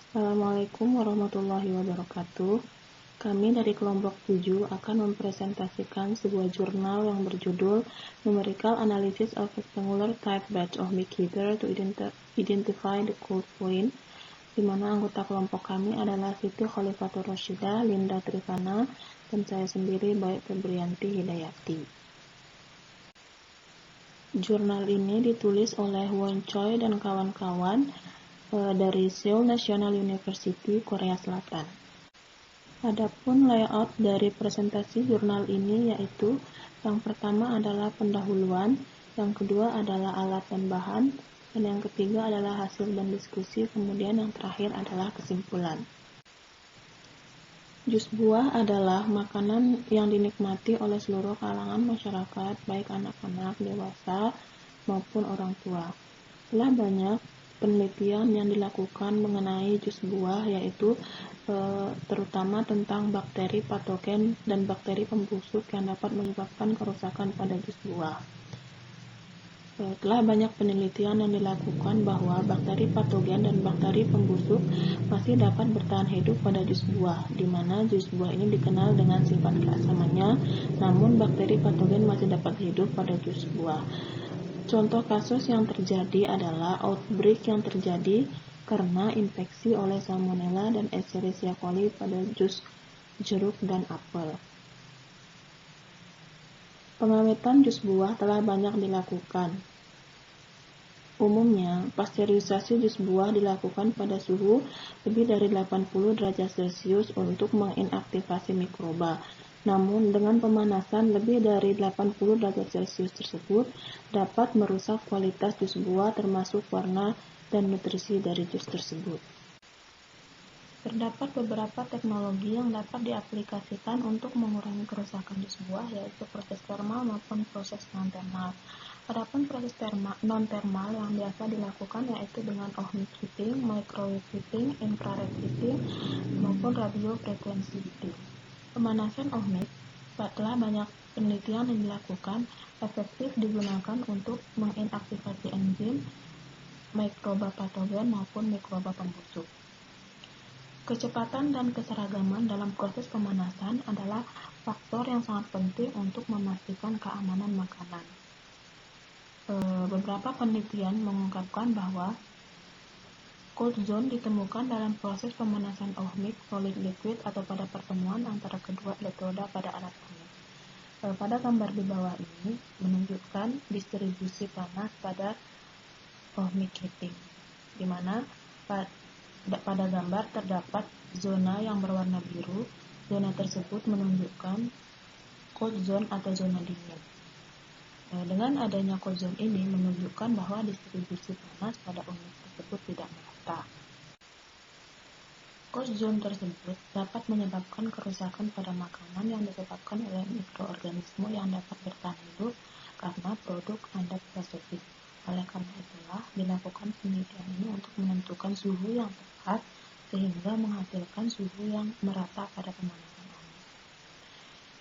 Assalamualaikum warahmatullahi wabarakatuh. Kami dari kelompok 7 akan mempresentasikan sebuah jurnal yang berjudul Numerical Analysis of Rectangular Type Batch of Beekeeper to Identify the Cold Point, di mana anggota kelompok kami adalah Siti Khalifatur Rasyidah, Linda Trivana, dan saya sendiri Baik Febrianti Hidayati. Jurnal ini ditulis oleh Won Choi dan kawan-kawan dari Seoul National University, Korea Selatan. Adapun layout dari presentasi jurnal ini yaitu yang pertama adalah pendahuluan, yang kedua adalah alat dan bahan, dan yang ketiga adalah hasil dan diskusi, kemudian yang terakhir adalah kesimpulan. Jus buah adalah makanan yang dinikmati oleh seluruh kalangan masyarakat, baik anak-anak, dewasa, maupun orang tua. Telah banyak penelitian yang dilakukan mengenai jus buah, yaitu terutama tentang bakteri patogen dan bakteri pembusuk yang dapat menyebabkan kerusakan pada jus buah. Telah banyak penelitian yang dilakukan bahwa bakteri patogen dan bakteri pembusuk masih dapat bertahan hidup pada jus buah, di mana jus buah ini dikenal dengan sifat keasamannya, namun bakteri patogen masih dapat hidup pada jus buah. Contoh kasus yang terjadi adalah outbreak yang terjadi karena infeksi oleh Salmonella dan Escherichia coli pada jus jeruk dan apel. Pengawetan jus buah telah banyak dilakukan. Umumnya, pasteurisasi jus buah dilakukan pada suhu lebih dari 80 derajat Celcius untuk menginaktivasi mikroba. Namun, dengan pemanasan lebih dari 80 derajat Celcius tersebut dapat merusak kualitas jus buah termasuk warna dan nutrisi dari jus tersebut. Terdapat beberapa teknologi yang dapat diaplikasikan untuk mengurangi kerusakan jus buah, yaitu proses thermal maupun proses non-thermal. Adapun proses non-thermal yang biasa dilakukan yaitu dengan ohmic heating, microwave heating, infrared heating, maupun radio frequency heating. Pemanasan ohmic telah banyak penelitian yang dilakukan efektif digunakan untuk menginaktivasi enzim, mikroba patogen maupun mikroba pembusuk. Kecepatan dan keseragaman dalam proses pemanasan adalah faktor yang sangat penting untuk memastikan keamanan makanan. Beberapa penelitian mengungkapkan bahwa cold zone ditemukan dalam proses pemanasan ohmic solid liquid atau pada pertemuan antara kedua elektroda pada alat ohmic. Pada gambar di bawah ini menunjukkan distribusi panas pada ohmic heating, di mana pada gambar terdapat zona yang berwarna biru. Zona tersebut menunjukkan cold zone atau zona dingin. Dengan adanya cold zone ini menunjukkan bahwa distribusi panas pada ohmic tersebut tidak merata. Cold zone tersebut dapat menyebabkan kerusakan pada makanan yang disebabkan oleh mikroorganisme yang dapat bertahan hidup karena produk adaptogenik. Oleh karena itulah dilakukan penelitian ini untuk menentukan suhu yang tepat sehingga menghasilkan suhu yang merata pada pemanasan ohmic.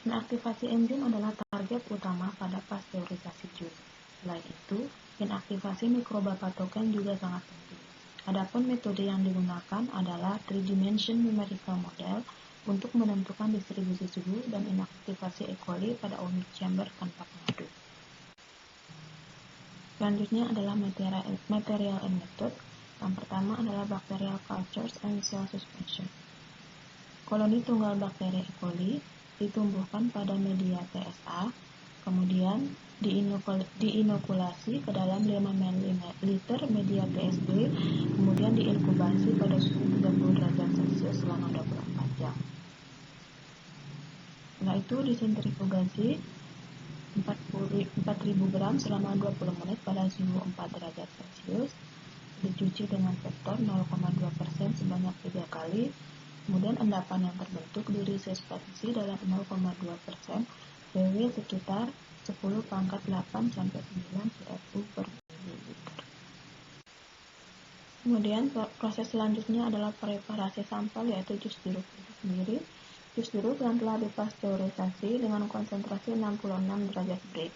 Inaktivasi enzim adalah target utama pada pasteurisasi jus. Selain itu, inaktivasi mikroba patogen juga sangat penting. Adapun metode yang digunakan adalah 3-dimension numerical model untuk menentukan distribusi suhu dan inaktivasi E. coli pada ohmic chamber tanpa pengaduk. Selanjutnya adalah material and method. Yang pertama adalah bacterial cultures and cell suspension. Koloni tunggal bakteri E. coli ditumbuhkan pada media TSA, kemudian diinokulasi ke dalam 5 ml media TSD, kemudian diinkubasi pada suhu 30 derajat Celcius selama 24 jam. Setelah itu disentrifugasi 4000 gram selama 20 menit pada suhu 4 derajat Celcius, dicuci dengan faktor 0,2% sebanyak 3 kali, kemudian endapan yang terbentuk diresuspensi dalam 0,2% PW sekitar 10⁸ sampai 9 CFU per mililiter. Kemudian proses selanjutnya adalah preparasi sampel, yaitu jus jeruk itu sendiri. Jus jeruk yang telah dipasteurisasi dengan konsentrasi 66 derajat Brix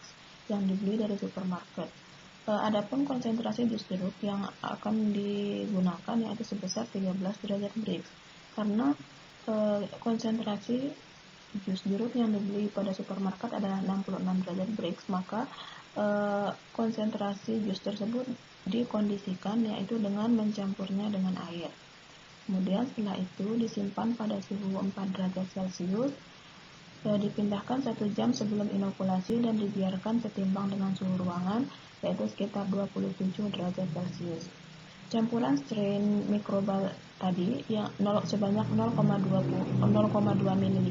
yang dibeli dari supermarket. Adapun konsentrasi jus jeruk yang akan digunakan yaitu sebesar 13 derajat Brix. Karena konsentrasi jus jeruk yang dibeli pada supermarket adalah 66 derajat Brix, maka konsentrasi jus tersebut dikondisikan yaitu dengan mencampurnya dengan air. Kemudian setelah itu disimpan pada suhu 4 derajat Celcius, dipindahkan 1 jam sebelum inokulasi dan dibiarkan setimbang dengan suhu ruangan yaitu sekitar 27 derajat Celcius. Campuran strain mikrobal tadi yang sebanyak 0,2 ml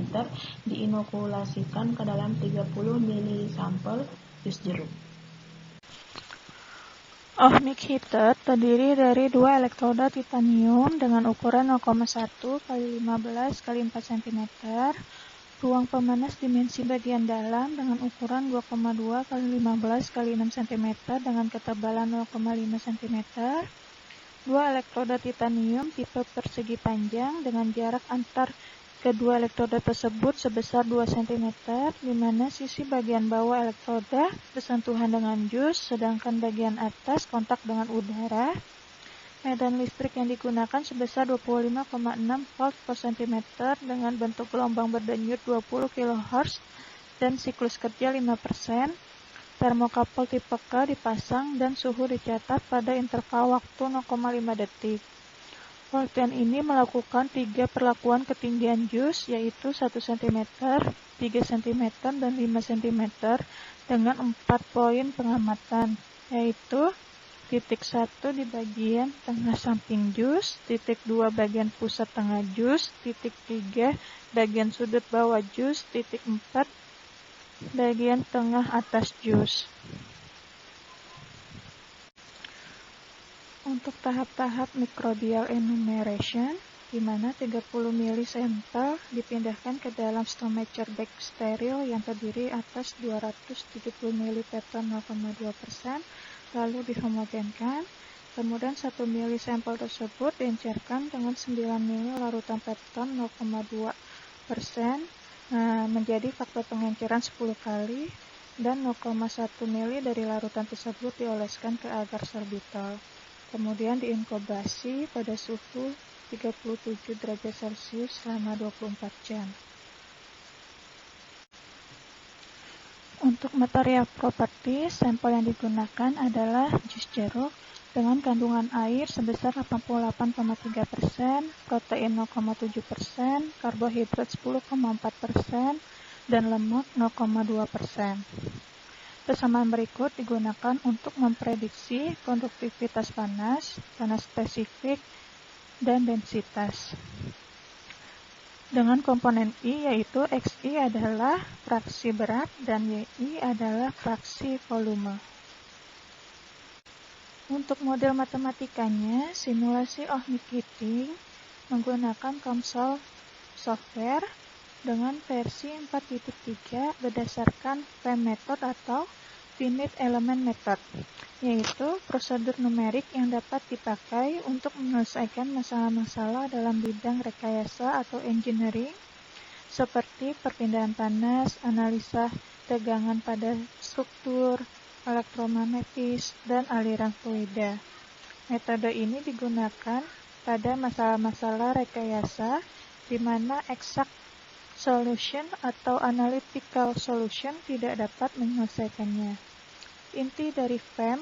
diinokulasikan ke dalam 30 ml sampel jus jeruk. Ohmic heater terdiri dari 2 elektroda titanium dengan ukuran 0,1 x 15 x 4 cm, ruang pemanas dimensi bagian dalam dengan ukuran 2,2 x 15 x 6 cm dengan ketebalan 0,5 cm, 2 elektroda titanium tipe persegi panjang dengan jarak antar kedua elektroda tersebut sebesar 2 cm, di mana sisi bagian bawah elektroda bersentuhan dengan jus, sedangkan bagian atas kontak dengan udara. Medan listrik yang digunakan sebesar 25,6 volt per cm dengan bentuk gelombang berdenyut 20 kHz dan siklus kerja 5%. Termokapel tipe K dipasang dan suhu dicatat pada interval waktu 0,5 detik. Volten ini melakukan 3 perlakuan ketinggian jus, yaitu 1 cm, 3 cm, dan 5 cm dengan 4 poin pengamatan, yaitu titik 1 di bagian tengah samping jus, titik 2 bagian pusat tengah jus, titik 3 bagian sudut bawah jus, titik 4 bagian tengah atas jus. Untuk tahap-tahap microbial enumeration, di mana 30 ml sampel dipindahkan ke dalam stomacher bag steril yang terdiri atas 270 ml pepton 0,2%, lalu dihomogenkan. Kemudian 1 ml sampel tersebut diencerkan dengan 9 ml larutan pepton 0,2% menjadi faktor pengenceran 10 kali, dan 0,1 ml dari larutan tersebut dioleskan ke agar sorbitol. Kemudian diinkubasi pada suhu 37 derajat Celcius selama 24 jam. Untuk material properti, sampel yang digunakan adalah jus jeruk dengan kandungan air sebesar 88,3%, protein 0,7%, karbohidrat 10,4%, dan lemak 0,2%. Persamaan berikut digunakan untuk memprediksi konduktivitas panas spesifik, dan densitas. Dengan komponen I yaitu Xi adalah fraksi berat dan Yi adalah fraksi volume. Untuk model matematikanya, simulasi ohmic heating menggunakan COMSOL software dengan versi 4.3 berdasarkan FEM method atau Finite Element Method, yaitu prosedur numerik yang dapat dipakai untuk menyelesaikan masalah-masalah dalam bidang rekayasa atau engineering, seperti perpindahan panas, analisa tegangan pada struktur, elektromagnetis, dan aliran fluida. Metode ini digunakan pada masalah-masalah rekayasa di mana exact solution atau analytical solution tidak dapat menyelesaikannya. Inti dari FEM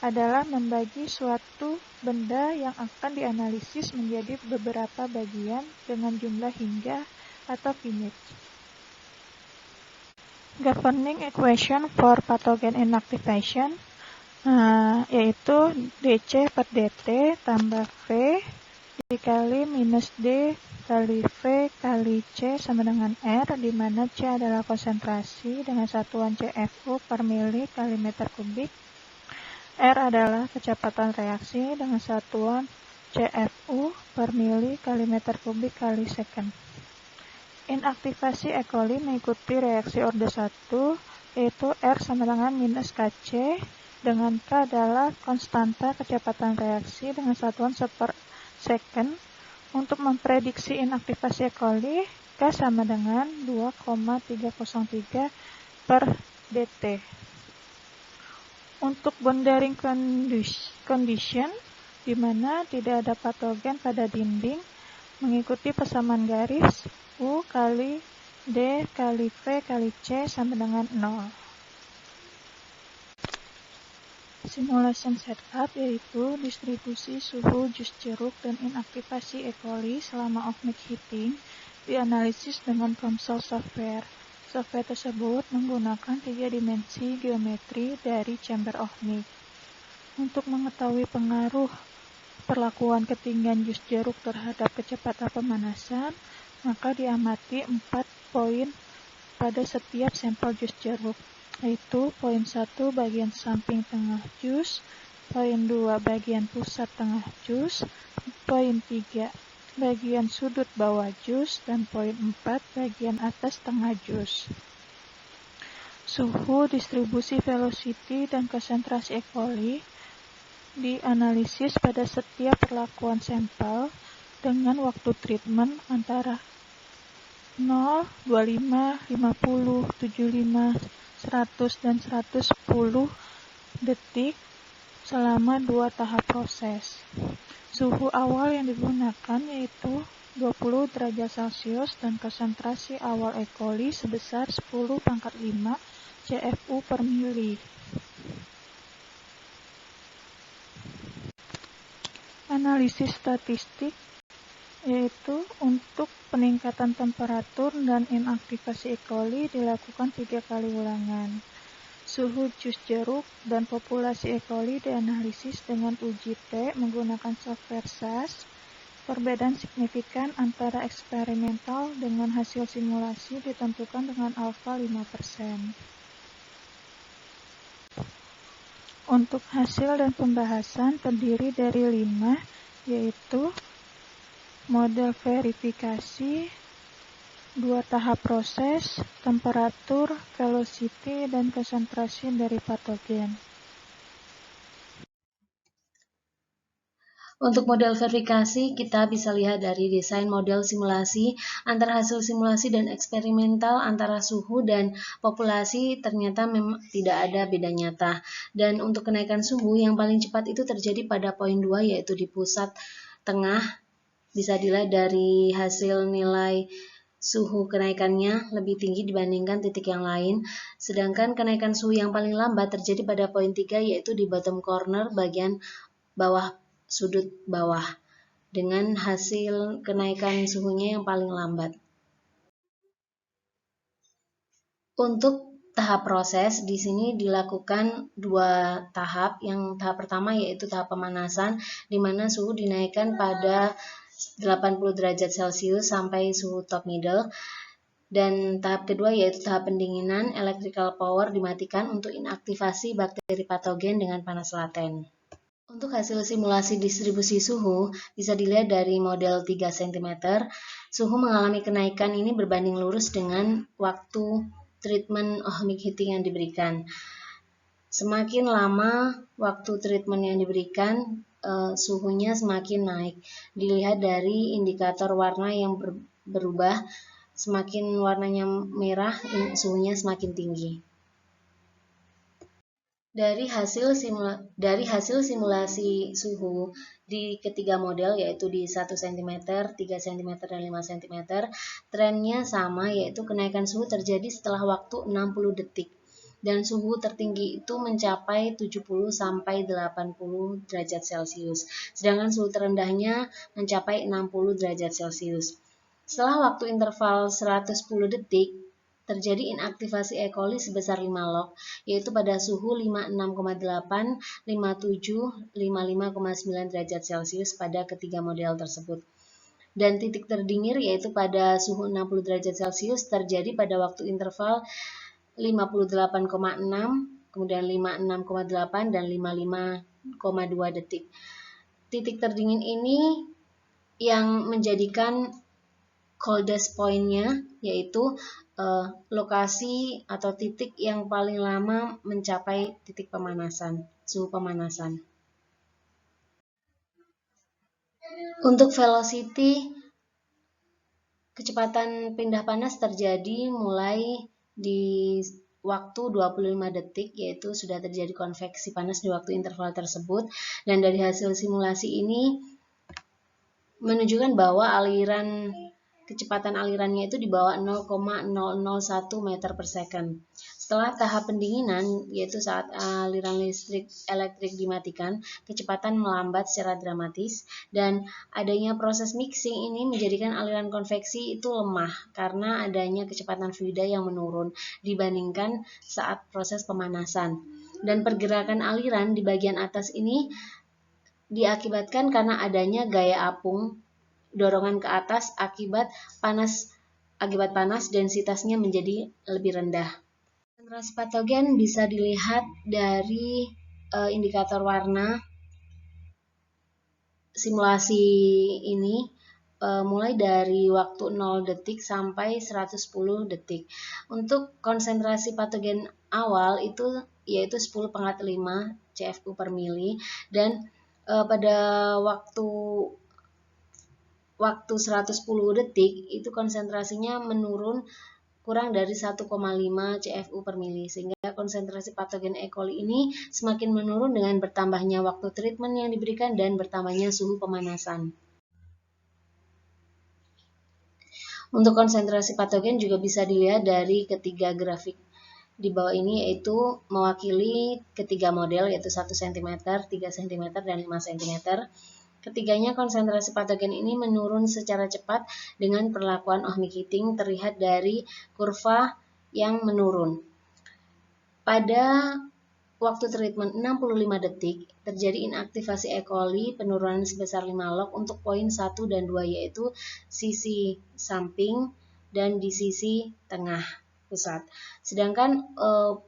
adalah membagi suatu benda yang akan dianalisis menjadi beberapa bagian dengan jumlah hingga atau finite. Governing equation for pathogen inactivation yaitu DC per DT tambah V dikali minus D kali V kali C sama dengan R, di mana C adalah konsentrasi dengan satuan CFU per mili kali meter kubik. R adalah kecepatan reaksi dengan satuan CFU per mili kali meter kubik kali second. Inaktivasi E. coli mengikuti reaksi orde 1, yaitu R sama dengan minus Kc, dengan K adalah konstanta kecepatan reaksi dengan satuan per second. Untuk memprediksi inaktivasi E. coli, K sama dengan 2,303 per dt. Untuk boundary condition, di mana tidak ada patogen pada dinding, mengikuti persamaan garis U kali D kali V kali C sama dengan 0. Simulation setup yaitu distribusi suhu jus jeruk dan inaktivasi E. coli selama off-mic heating dianalisis dengan COMSOL software. Software tersebut menggunakan 3 dimensi geometri dari chamber off-mic. Untuk mengetahui pengaruh perlakuan ketinggian jus jeruk terhadap kecepatan pemanasan, maka diamati 4 poin pada setiap sampel jus jeruk, yaitu poin 1 bagian samping tengah jus, poin 2 bagian pusat tengah jus, poin 3 bagian sudut bawah jus, dan poin 4 bagian atas tengah jus. Suhu, distribusi velocity, dan konsentrasi E. coli dianalisis pada setiap perlakuan sampel dengan waktu treatment antara 0, 25, 50, 75, 100, dan 110 detik selama 2 tahap proses. Suhu awal yang digunakan yaitu 20 derajat Celcius dan konsentrasi awal E. coli sebesar 10⁵ CFU per mili. Analisis statistik yaitu untuk peningkatan temperatur dan inaktivasi E. coli dilakukan 3 kali ulangan. Suhu jus jeruk dan populasi E. coli dianalisis dengan uji T menggunakan software SAS. Perbedaan signifikan antara eksperimental dengan hasil simulasi ditentukan dengan alfa 5%. Untuk hasil dan pembahasan terdiri dari 5, yaitu model verifikasi, 2 tahap proses, temperatur, velocity, dan konsentrasi dari patogen. Untuk model verifikasi, kita bisa lihat dari desain model simulasi antara hasil simulasi dan eksperimental antara suhu dan populasi ternyata memang tidak ada beda nyata. Dan untuk kenaikan suhu yang paling cepat itu terjadi pada poin 2 yaitu di pusat tengah. Bisa dilihat dari hasil nilai suhu kenaikannya lebih tinggi dibandingkan titik yang lain. Sedangkan kenaikan suhu yang paling lambat terjadi pada poin 3 yaitu di bottom corner bagian bawah sudut bawah dengan hasil kenaikan suhunya yang paling lambat. Untuk tahap proses di sini dilakukan 2 tahap. Yang tahap pertama yaitu tahap pemanasan di mana suhu dinaikkan pada 80 derajat Celcius sampai suhu top middle. Dan tahap kedua yaitu tahap pendinginan, electrical power dimatikan untuk inaktivasi bakteri patogen dengan panas laten. Untuk hasil simulasi distribusi suhu, bisa dilihat dari model 3 cm, suhu mengalami kenaikan ini berbanding lurus dengan waktu treatment off-mic heating yang diberikan. Semakin lama waktu treatment yang diberikan, suhunya semakin naik. Dilihat dari indikator warna yang berubah, semakin warnanya merah, suhunya semakin tinggi. Dari hasil simulasi suhu di ketiga model yaitu di 1 cm, 3 cm, dan 5 cm, trennya sama yaitu kenaikan suhu terjadi setelah waktu 60 detik dan suhu tertinggi itu mencapai 70 sampai 80 derajat Celcius, sedangkan suhu terendahnya mencapai 60 derajat Celcius. Setelah waktu interval 110 detik, terjadi inaktivasi E. coli sebesar 5 log, yaitu pada suhu 56,8, 57, 55,9 derajat Celcius pada ketiga model tersebut. Dan titik terdingin yaitu pada suhu 60 derajat Celcius terjadi pada waktu interval 58,6, kemudian 56,8 dan 55,2 detik. Titik terdingin ini yang menjadikan coldest point-nya yaitu lokasi atau titik yang paling lama mencapai titik pemanasan, suhu pemanasan. Untuk velocity, kecepatan pindah panas terjadi mulai di waktu 25 detik, yaitu sudah terjadi konveksi panas di waktu interval tersebut. Dan dari hasil simulasi ini menunjukkan bahwa kecepatan alirannya itu di bawah 0,001 meter per second. Setelah tahap pendinginan, yaitu saat aliran listrik elektrik dimatikan, kecepatan melambat secara dramatis, dan adanya proses mixing ini menjadikan aliran konveksi itu lemah karena adanya kecepatan fluida yang menurun dibandingkan saat proses pemanasan. Dan pergerakan aliran di bagian atas ini diakibatkan karena adanya gaya apung dorongan ke atas akibat panas densitasnya menjadi lebih rendah. Konsentrasi patogen bisa dilihat dari indikator warna simulasi ini, mulai dari waktu 0 detik sampai 110 detik. Untuk konsentrasi patogen awal itu yaitu 10⁵ CFU per mili, dan pada waktu 110 detik itu konsentrasinya menurun kurang dari 1,5 CFU per mili, sehingga konsentrasi patogen E. coli ini semakin menurun dengan bertambahnya waktu treatment yang diberikan dan bertambahnya suhu pemanasan. Untuk konsentrasi patogen juga bisa dilihat dari ketiga grafik di bawah ini, yaitu mewakili ketiga model, yaitu 1 cm, 3 cm, dan 5 cm. Ketiganya konsentrasi patogen ini menurun secara cepat dengan perlakuan ohmic heating, terlihat dari kurva yang menurun. Pada waktu treatment 65 detik, terjadi inaktivasi E. coli penurunan sebesar 5 log untuk poin 1 dan 2, yaitu sisi samping dan di sisi tengah pusat. Sedangkan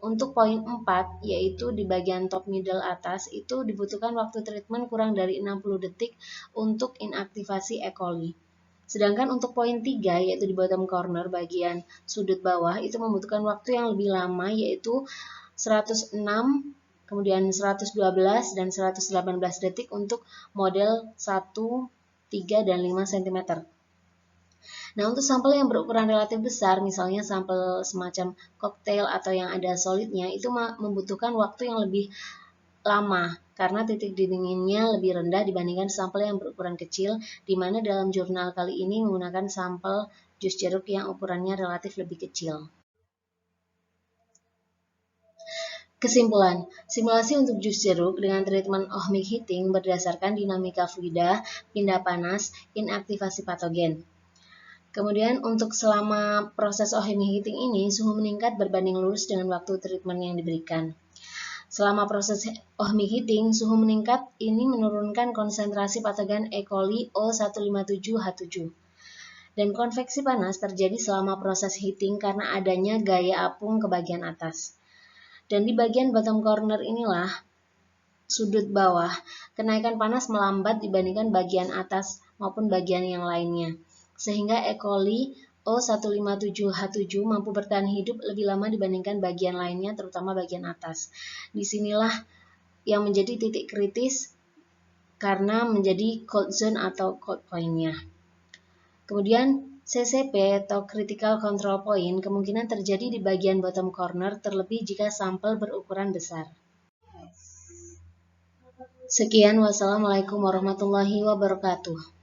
untuk poin 4, yaitu di bagian top middle atas, itu dibutuhkan waktu treatment kurang dari 60 detik untuk inaktivasi E. coli. Sedangkan untuk poin 3, yaitu di bottom corner bagian sudut bawah, itu membutuhkan waktu yang lebih lama, yaitu 106, kemudian 112, dan 118 detik untuk model 1, 3, dan 5 cm. Nah, untuk sampel yang berukuran relatif besar, misalnya sampel semacam koktail atau yang ada solidnya, itu membutuhkan waktu yang lebih lama karena titik dinginnya lebih rendah dibandingkan sampel yang berukuran kecil, di mana dalam jurnal kali ini menggunakan sampel jus jeruk yang ukurannya relatif lebih kecil. Kesimpulan, simulasi untuk jus jeruk dengan treatment ohmic heating berdasarkan dinamika fluida, pindah panas, inaktivasi patogen. Kemudian untuk selama proses ohmic heating ini, suhu meningkat berbanding lurus dengan waktu treatment yang diberikan. Selama proses ohmic heating, suhu meningkat ini menurunkan konsentrasi patogen E. coli O157H7. Dan konveksi panas terjadi selama proses heating karena adanya gaya apung ke bagian atas. Dan di bagian bottom corner inilah, sudut bawah, kenaikan panas melambat dibandingkan bagian atas maupun bagian yang lainnya, sehingga E. coli O157H7 mampu bertahan hidup lebih lama dibandingkan bagian lainnya, terutama bagian atas. Disinilah yang menjadi titik kritis karena menjadi cold zone atau cold point-nya. Kemudian CCP atau Critical Control Point kemungkinan terjadi di bagian bottom corner, terlebih jika sampel berukuran besar. Sekian, wassalamualaikum warahmatullahi wabarakatuh.